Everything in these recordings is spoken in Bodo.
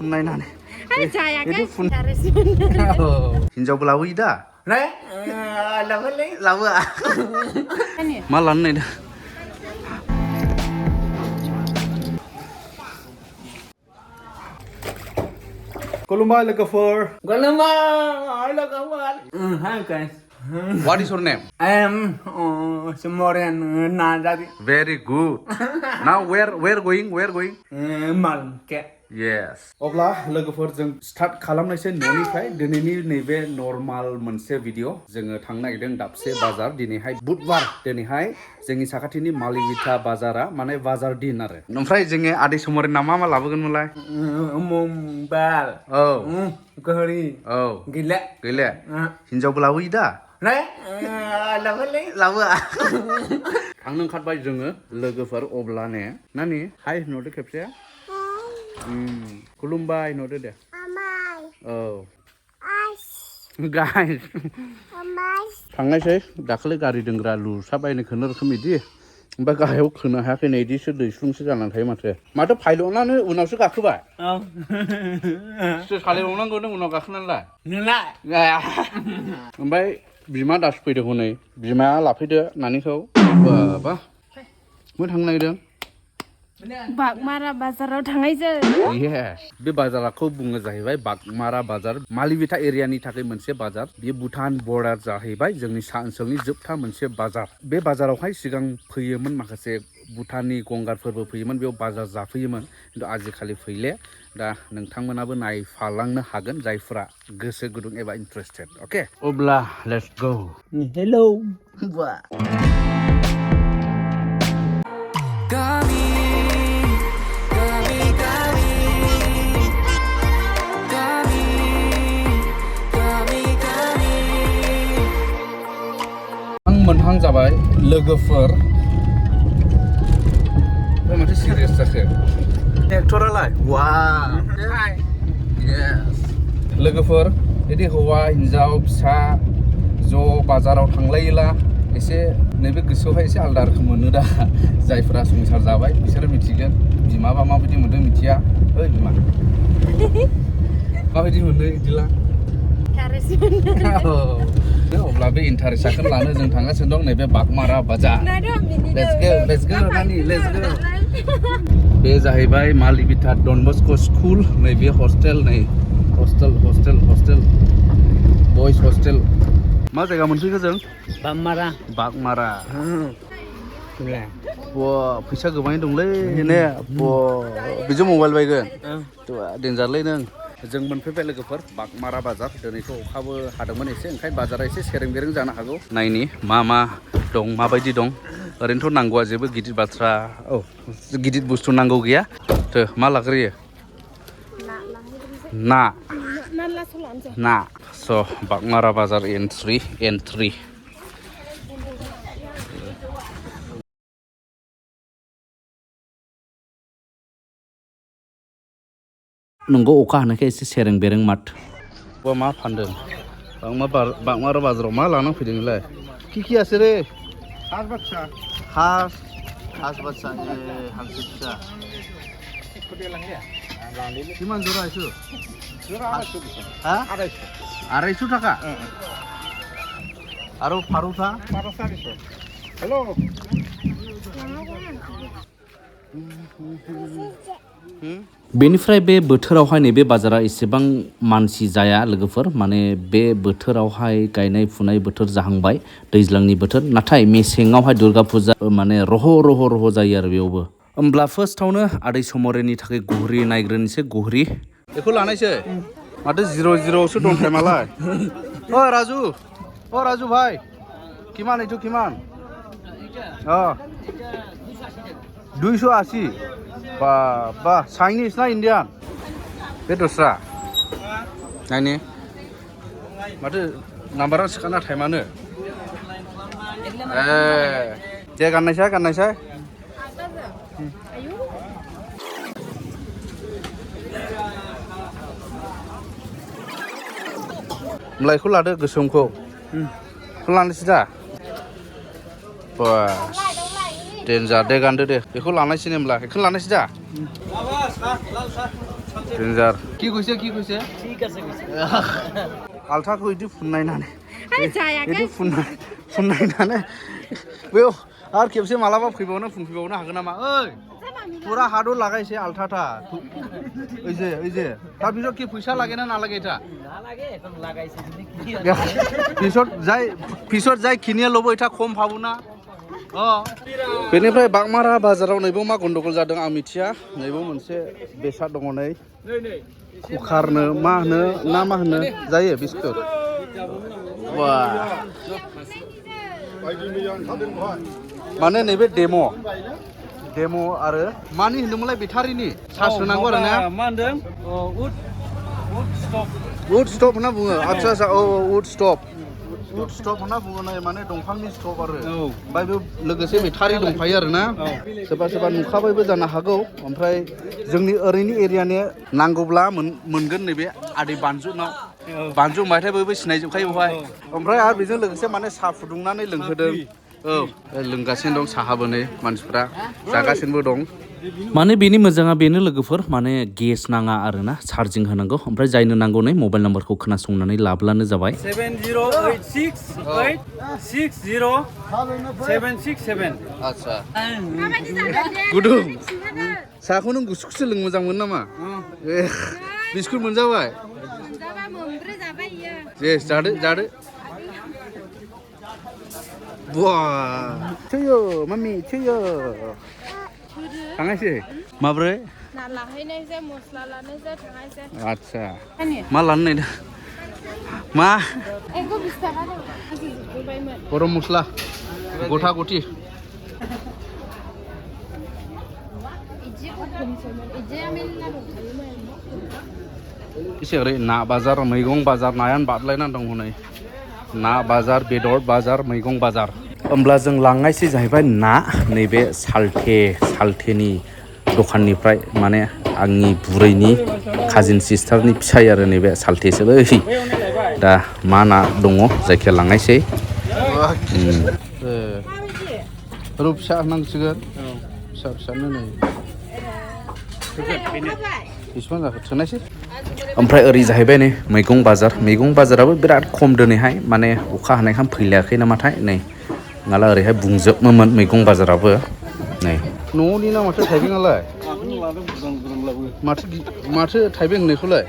नायनानै जायाखै हिनजावबो लाबोयो दा लाबोआ मा लानो नायदों खुलुमबाय लोगोफोर Hi guys. What is your name? I am Samorian Nadari. Very good. Now where going? Malke. Yes. अब्ला लोगोफोर जों स्टार्ट खालामनायसै न'निफ्राय दिनैनि नैबे नर्माल मोनसे भिडिअ जोङो थांनो नागिरदों दाबसे बाजार दिनैहाय बुधबार दिनैहाय जोंनि साखाथिनि मालिबिथा बाजारा माने बाजार दिन आरो ओमफ्राय जोङो आदै समरेन ना मा लाबोगोन मोनलाय Mumbal. औ Gehari. औ Gila. गैले हिनजावबो लाबोयो दा लाबोआ थांनो ओंखारबाय जोङो लोगोफोर अब्लाने नानि हाय होनहरदो खेबसे खुलुमबाय होनहरदो दे औ गाइस थांनायसै दाखालि गारि दोनग्रा लुसा बायनो खोनो रोखोम इदि ओमफ्राय गाहायाव खोनो हायाखै नै इदिसो दैस्लुंसो जानानै थायो माथो फाइलनानो उनावसो गाखोबाय सालायबावनांगौ नों उनाव गाखोनानैलाय ओमफ्राय बिमा दासो फैदों हनै बिमाया लाफैदो नानिखौ बाबा मा थांनो नागिरदों बागमारा बाजाराव थांनायजों Yes. बे बाजारखौ बुङो जाहैबाय बागमारा बाजार मालिबिथा एरियानि थाखाय मोनसे बाजार बे भुटान बर्डार जाहैबाय जोंनि सा ओनसोलनि जोबथा मोनसे बाजार बे बाजारावहाय सिगां फैयोमोन माखासे भुटाननि गंगारफोरबो फैयोमोन बेयाव बाजार जाफैयोमोन खिन्थु आजिखालि फैले दा नोंथांमोनाबो नायफालांनो हागोन जायफोरा गोसो गुदुं एबा इन्टारेस्टेड अके अब्ला लेट्स गो Hello. मोनहां जाबाय लोगोफोर माथो सिरियास जाखो एक्टरालाय वाव यस लोगोफोर बिदि हौवा हिनजाव फिसा ज' बाजाराव थांलायोला एसे नैबे गोसोआवहाय एसे आलदा रोखोम मोनो दा जायफोरा संसार जाबाय बिसोरो मिथिगोन बिमाबा माबायदि मोनदों मिथिया ओइ बिमा माबायदि मोनदों बिदिला अब्ला बे इन्टारेस्टखौ लानो जों थांगासिनो दं नैबे बागमारा बाजार लेट्स गो नानि लेट्स गो बे जाहैबाय मालिबिथा डन बस्क' स्कुल नैबे हस्टेल नै हस्टेल बयस हस्टेल मा जायगा मोनफैखो जों बागमारा फैसा गोबाङै दंलै ने बेजों मबाइल बायगोन देन्जारलै नों जों मोनफैबाय लोगोफोर बागमारा बाजार दिनैथ' अखाबो हादोंमोन एसे ओंखायनो बाजारा एसे सेरें बेरें जानो हागौ नायनि मा दं माबायदि दं ओरैनोथ' नांगौआ जेबो गिदिर बाथ्रा गिदिर बुस्थु नांगौ गैया मा लाग्रोयो ना स' बागमारा बाजार एन्ट्रि नंगौ अखा हानायखाय एसे सेरें बेरें माथ मा फानदों बागमारा बाजाराव मा लानानै फैदों नोंलाय कि আছে रे हांस बादसा हांसो फिसा किमान जरा इसे हा 250 টাকা आरो फारौथा हेलो बेनिफ्राय बे बोथोरावहाय नैबे बाजारा एसेबां मानसि जाया लोगोफोर माने बे बोथोरावहाय गायनाय फुनाय बोथोर जाहांबाय दैज्लांनि बोथोर नाथाय मेसेङावहाय दुर्गा फुजा माने रह' जायो आरो बेयावबो होमब्ला फार्स्टआवनो आदै समरेननि थाखाय घरि नायग्रोनोसै घरि बेखौ लानायसै माथो 00 दं टाइमालाय ओ राजु भाई किमान एथु किमान 280 बा चाइनिज ना इंडियान बे दस्रा नायनि माथो नाम्बारा सिखाना टाइमानो दे गाननायसाय होमब्ला बेखौ लादो गोसोमखौ बेखौ लानोसै दा बास देन्जार दे गानदो दे बेखौ लानायसै होमब्ला बेखौ लानायसै दा डेन्जार কি কৈছে ঠিক আছে আলথাखौ ইदि फुननायनानै जायाखै फुननायनानै बेयाव आरो खेबसे मालाबा फुनफैबावनो हागोन नामा ओइ पूरा हादर लागायसे आलथाथा ओइजे তার পিছত কি পয়সা লাগে না লাগে এটা না লাগে এখন লাগাইছে পিছত যাই কিনিয়া লব এটা কম ভাবো না बेनिफ्राय बागमारा बाजाराव नैबो मा गन्डगोल जादों आं मिथिया नैबो मोनसे बेसाद दङ नै कुकारनो मा होनो जायो बिस्कुट माने नैबे डेम' आरो मानि होनदोंमोनलाय बेटारिनि चार्ज होनांगौ आरो ना मा होनदों उड स्टप होनना बुङो आच्छा उड स्टप होनना बुङो नै माने दंफांनि स्टप आरो ओमफ्राय बे लोगोसे बेटारि दंफायो आरो ना सोरबा नुखाबायबो जानो हागौ ओमफ्राय जोंनि ओरैनि एरियानि नांगौब्ला मोनगोन नैबे आदै बानजुनाव बानजु होनबाथाय बयबो सिनायजोबखायो बेवहाय ओमफ्राय आरो बेजों लोगोसे माने साहा फुदुंनानै लोंहोदों लोंगासिनो दं साहाबो नै मानसिफ्रा जागासिनोबो दं माने बेनि मोजाङा बेनो लोगोफोर माने गेस नाङा आरोना चार्जिं होनांगौ ओमफ्राय जायनो नांगौ नै मबाइल नाम्बारखौ खोनासंनानै लाब्लानो जाबाय 7086607667 आच्छा गुदुं साहाखौ नों गुसु लोंनो मोजां मोनो नामा बिस्कुट मोनजाबाय जादो Wah, cuyo, mami, cuyo. Tangaisy. Maब्रै? ना लाहैनायजों मस्ला लानायजों थांनायजों आच्छा मा लानो नायदों मा एगो 20 टाका दं आजि जोबबायमोन गरम मस्ला गथा गथि एसे ओरै ना बाजार मैगं बाजार नायानो बादलायनानै दं हनै ना बाजार बेदर बाजार मैगं बाजार होमब्ला जों लांनायसै जाहैबाय ना नैबे साल्थेनि दखाननिफ्राय माने आंनि बुरैनि काजिन सिस्टारनि फिसाय आरो नैबे साल्थेसोलै दा मा ना दङ जायखिया लांनायसै रौ फिसा नांसिगोन फिसानो नै बेसेबां जाखो थोनायसै ओमफ्राय ओरै जाहैबाय नै मैगं बाजाराबो बिराद खम दिनैहाय माने अखा हानायखाय फैलायाखै नामाथाय नै नाला ओरैहाय बुंजोबोमोन मैगं बाजाराबो नै न'नि ना माथो थाइबेंआलाय माथो थाइबें होननायखौलाय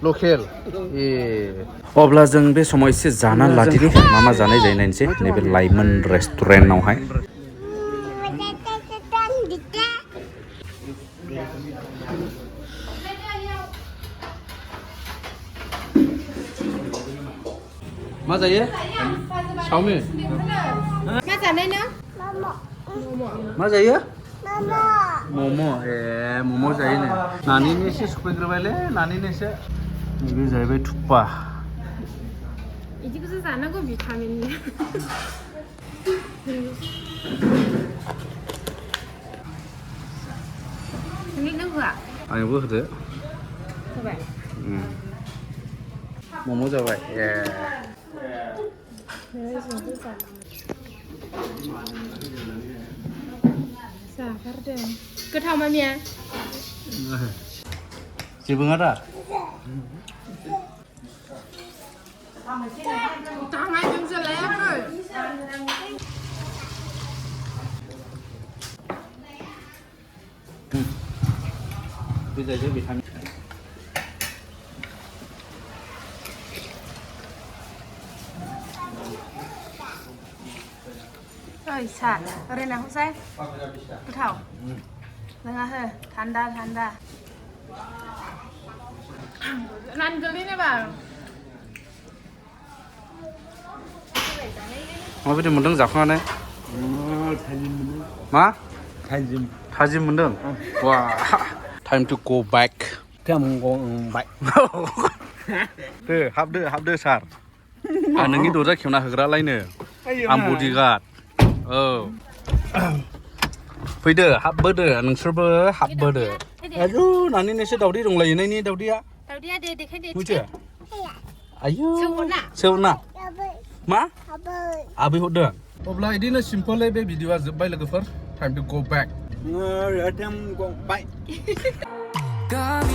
लकेल अब्ला जों बे समाव एसे जानानै लादिनि मा जानाय जायो नायनोसै नैबे लाइमोन रेस्टुरेन्टआवहाय मा जायो चाउमिन मा जानाय नो मा जायो मम' मम' जायो नो नानिनो एसे सफैग्रोबायलै नानिनो एसे नैबे जाहैबाय थुप्पा बिदिखौसो जानांगौ भिटामिननि नों होआ आंनोबो होदो होबाय मम' जाबाय जागारदों गोथाव मामिया जेबो नङा दा थांनायजोंसो लायाखै बे जाहैबाय भिटामिन ओइ सा ओरैनो हसाय गोथाव लोङा हो थान्दा नानगोलैनो बाल माबायदि मोनदों जाखांनानै मा थाजिम मोनदों वा टाइम टु गो बेक दे हाबदो सार आं नोंनि दरजा खेवना होग्रालायनो आं बडिगार्ड औ फैदो हाबबोदो नोंसोरबो हाबबोदो आयु नानिनो एसे दावदै दंलायो नैनि दावदैया दे देखाय दे मिथिया आयु सौना मा आबै हरदों अब्ला बिदिनो सिम्पोलै बे भिडिअआ जोब्बाय लोगोफोर time to go bake Kami